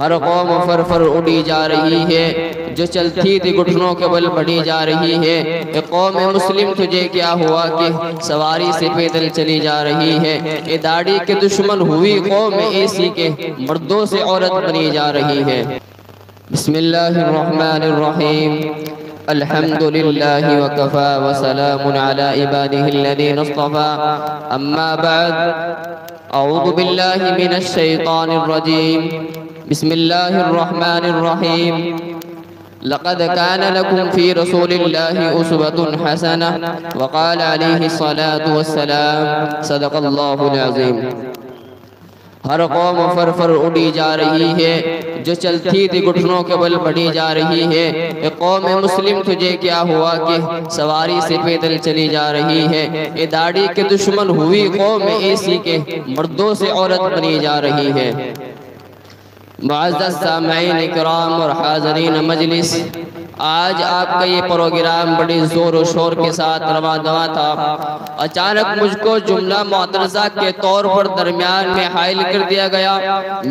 ہر قوم فرفر اڑی جا رہی ہے، جو چلتی تھی گھٹنوں کے بل بڑھی جا رہی ہے۔ اے قوم مسلم تجھے کیا ہوا کہ سواری سے پیدل چلی جا رہی ہے؟ اے داڑھی کے دشمن ہوئی قوم ایسی کے مردوں سے عورت بنی جا رہی ہے۔ بسم اللہ الرحمن الرحیم، الحمدللہ وکفا وسلام علی عبادہ الذین اصطفا، اما بعد، اعوذ باللہ من الشیطان الرجیم، بسم اللہ الرحمن الرحیم۔ لقد كان لكم في رسول الله أسوة حسنة، وقال عليه الصلاة والسلام صدق اللہ العظیم۔ ہر قوم فرفر اڑی جا رہی ہے، جو چلتی تھی گھٹنوں کے بل بڑھی جا رہی ہے۔ اے قوم مسلم تجھے کیا ہوا کہ سواری سے پیدل چلی جا رہی ہے؟ اے داڑھی کے دشمن ہوئی قوم ایسی کے مردوں سے عورت بنی جا رہی ہے۔ معزز سامعین اکرام اور حاضرین مجلس، آج آپ کا یہ پروگرام بڑی زور و شور کے ساتھ رواں دواں تھا۔ اچانک مجھ کو جملہ معترضہ کے طور پر درمیان میں حائل کر دیا گیا۔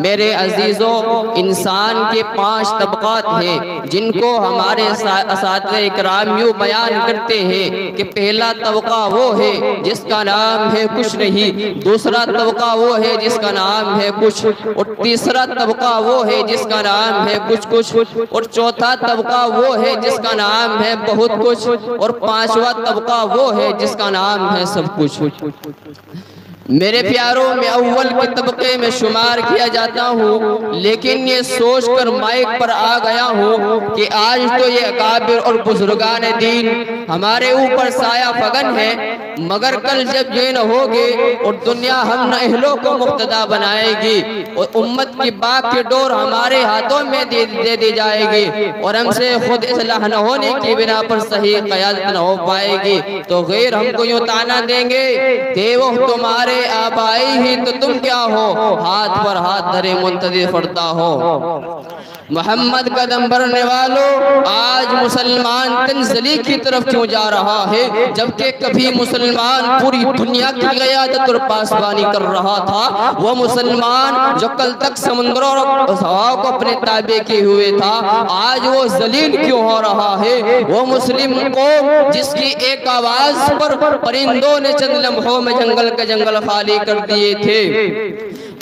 میرے عزیزوں، انسان کے 5 طبقات ہیں جن کو ہمارے اساتذہ اکرام یوں بیان کرتے ہیں کہ پہلا طبقہ وہ ہے جس کا نام ہے کچھ نہیں، دوسرا طبقہ وہ ہے جس کا نام ہے کچھ، اور تیسرا طبقہ وہ ہے جس کا نام ہے کچھ، اور چوتھا طبقہ وہ ہے جس کا نام ہے بہت کچھ، اور 5واں طبقہ وہ ہے جس کا نام ہے سب کچھ۔ میرے پیاروں، میں اول کے طبقے میں شمار کیا جاتا ہوں، لیکن یہ سوچ کر مائک پر آ گیا ہوں کہ آج تو یہ اکابر اور بزرگان دین ہمارے اوپر سایہ فگن ہے، مگر کل جب یہ نہ ہوگے اور دنیا ہم نہ اہلوں کو مقتدا بنائے گی اور امت کی باغ کی ڈور ہمارے ہاتھوں میں دے دی جائے گی اور ہم سے خود اصلاح نہ ہونے کی بنا پر صحیح قیادت نہ ہو پائے گی، تو غیر ہم کو یوں طعنہ دیں گے کہ وہ تمہارے آبائی ہی تو تم کیا ہو، ہاتھ پر ہاتھ دھرے منتظر فردا ہو۔ محمد قدم بھرنے والوں، آج مسلمان تنزلی کی طرف کیوں جا رہا ہے جبکہ کبھی مسلمان پوری دنیا کی قیادت اور پاسبانی کر رہا تھا؟ وہ مسلمان جو کل تک سمندروں اور ہواؤں کو اپنے تابع کیے ہوئے تھا، آج وہ ذلیل کیوں ہو رہا ہے؟ وہ مسلم قوم جس کی ایک آواز پر پرندوں نے چند لمحوں میں جنگل کے جنگل خالی کر دیے تھے،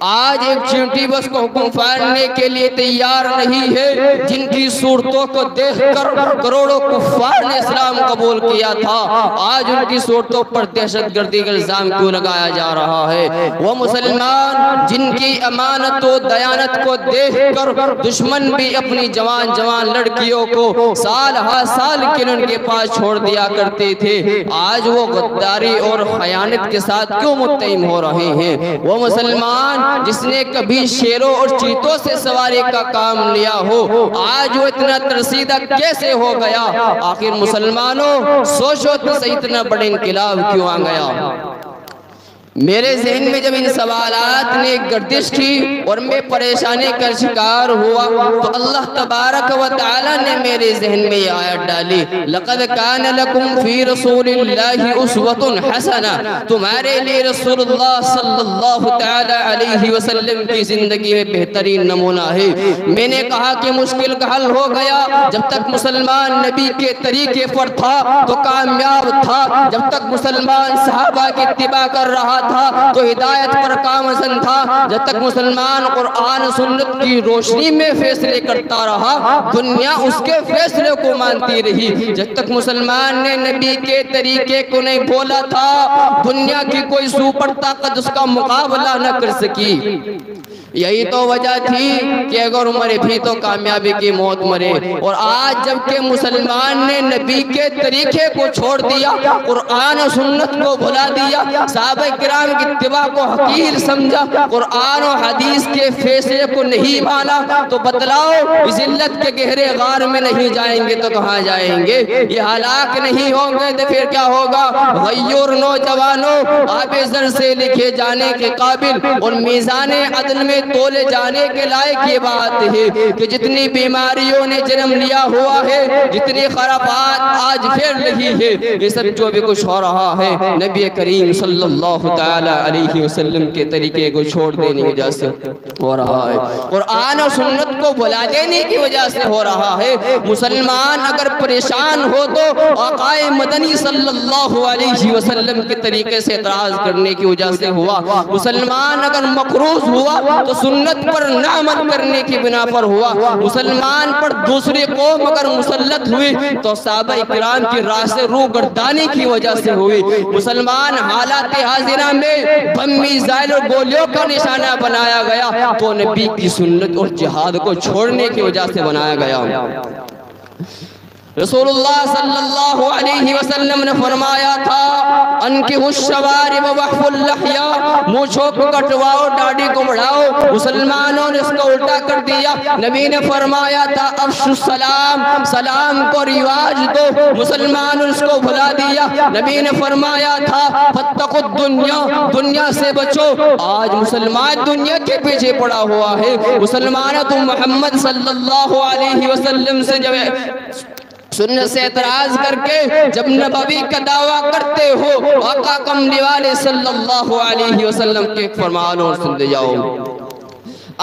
آج ایک چینٹی بس کو حکم پھاڑنے کے لیے تیار نہیں ہے، جن کی صورتوں کو دیکھ کر کروڑوں کفار نے اسلام قبول کیا تھا، آج ان کی صورتوں پر دہشت گردی کا الزام کیوں لگایا جا رہا ہے؟ وہ مسلمان جن کی امانت و دیانت کو دیکھ کر دشمن بھی اپنی جوان لڑکیوں کو سال ہا سال کے لیے ان کے پاس چھوڑ دیا کرتے تھے، آج وہ غداری اور خیانت کے ساتھ کیوں متہم ہو رہے ہیں؟ وہ مسلمان جس نے کبھی شیروں اور چیتوں سے سواری کا کام لیا ہو، آج وہ اتنا ترسیدہ کیسے ہو گیا؟ آخر مسلمانوں سوچو تو صحیح، اتنا بڑے انقلاب کیوں آ گیا؟ میرے ذہن میں جب ان سوالات نے گردش کی اور میں پریشانی کا شکار ہوا تو اللہ تبارک و تعالی نے میرے ذہن میں یہ آیت ڈالی، لَقَدْ كَانَ لَكُمْ فِي رَسُولِ اللَّهِ أُسْوَةٌ حَسَنَةٌ، تمہارے لیے رسول اللہ صلی اللہ تعالی علیہ وسلم کی زندگی میں بہترین نمونہ ہے۔ میں نے کہا کہ مشکل کا حل ہو گیا، جب تک مسلمان نبی کے طریقے پر تھا تو کامیاب تھا، جب تک مسلمان صحابہ کی اتباع کر رہا تھا تو ہدایت پر کامزن تھا، جب تک مسلمان قرآن سنت کی روشنی میں فیصلے کرتا رہا دنیا اس کے فیصلے کو مانتی رہی، جب تک مسلمان نے نبی کے طریقے کو نہیں بولا تھا دنیا کی کوئی سپر طاقت اس کا مقابلہ نہ کر سکی۔ یہی تو وجہ تھی کہ اگر مرے بھی تو کامیابی کی موت مرے، اور آج جب کہ مسلمان نے نبی کے طریقے کو چھوڑ دیا، قرآن و سنت کو بھلا دیا، صحابہ کرام کی اتباع کو حقیر سمجھا، قرآن و حدیث کے فیصلے کو نہیں مانا، تو بتلاؤ ذلت کے گہرے غار میں نہیں جائیں گے تو کہاں جائیں گے؟ یہ ہلاک نہیں ہوں گے تو پھر کیا ہوگا؟ غیور نوجوانوں، آب زر سے لکھے جانے کے قابل اور میزان عدل میں میں تولے جانے کے لائق یہ بات ہے کہ جتنی بیماریوں نے جنم لیا ہوا ہے، جتنی خرابات آج پھیل رہی ہے، یہ سب جو بھی کچھ ہو رہا ہے نبی کریم صلی اللہ تعالی علیہ وسلم کے طریقے کو چھوڑ دینے کی وجہ سے ہو رہا ہے، قرآن اور سنت کو بھلا دینے کی وجہ سے ہو رہا ہے۔ مسلمان اگر پریشان ہو تو آقا مدنی صلی اللہ علیہ وسلم کے طریقے سے اعتراض کرنے کی وجہ سے ہوا۔ مسلمان اگر مقروض ہوا تو سنت پر نہ عمل کرنے کی بنا پر ہوا۔ مسلمان پر دوسری قوم اگر مسلط ہوئی تو صحابہ کرام کی راہ سے روح گردانے کی وجہ سے ہوئی۔ مسلمان حالات حاضرہ میں بم، میزائل اور گولیوں کا نشانہ بنایا گیا تو نبی کی سنت اور جہاد کو چھوڑنے کی وجہ سے بنایا گیا۔ رسول اللہ صلی اللہ علیہ وسلم نے فرمایا تھا انکحوا الشوارب واحفوا اللحیہ، مونچھوں کو کٹواؤ، داڑھی کو بڑھاؤ۔ مسلمانوں نے اس کو الٹا کر دیا۔ نبی نے فرمایا تھا افشوا السلام، سلام کو رواج دو۔ مسلمانوں نے اس کو بھلا دیا۔ نبی نے فرمایا تھا فاتقوا الدنیا، دنیا سے بچو۔ آج مسلمان دنیا کے پیچھے پڑا ہوا ہے۔ مسلمانوں تم محمد صلی اللہ علیہ وسلم سے جب سنت سے اعتراض کر کے جب نبوی کا دعویٰ کرتے ہو، آقا کملی والے صلی اللہ علیہ وسلم کے فرمانوں سن جاؤ۔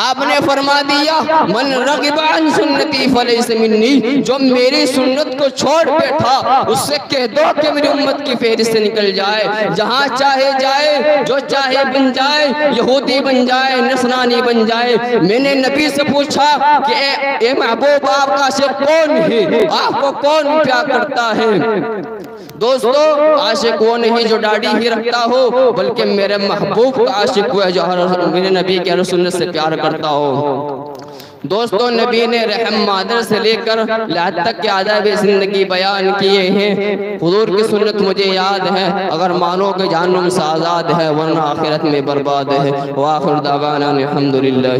آپ نے فرما دیا من رغب عن سنتی فلیس منی، جو میری سنت کو چھوڑ بیٹھا اس سے کہہ دو کہ میری امت کی فہرست سے نکل جائے، جہاں چاہے جائے، جو چاہے بن جائے، یہودی بن جائے، نصرانی بن جائے۔ میں نے نبی سے پوچھا کہ اے محبوب آپ کا عاشق کون ہے، آپ کو کون پیار کرتا ہے؟ دوستو عاشق وہ نہیں جو داڑھی ہی رکھتا ہو، بلکہ میرے محبوب کا عاشق وہ ہے جو میرے نبی کے سنت سے پیار کرتا ہو۔ دوستو نبی نے رحم مادر سے لے کر لحد تک کے آداب زندگی بیان کیے ہیں۔ حضور کی سنت مجھے یاد ہے، اگر مانو کہ جہنم سے آزاد ہے ورنہ آخرت میں برباد ہے۔ وآخر دعوانا الحمدللہ۔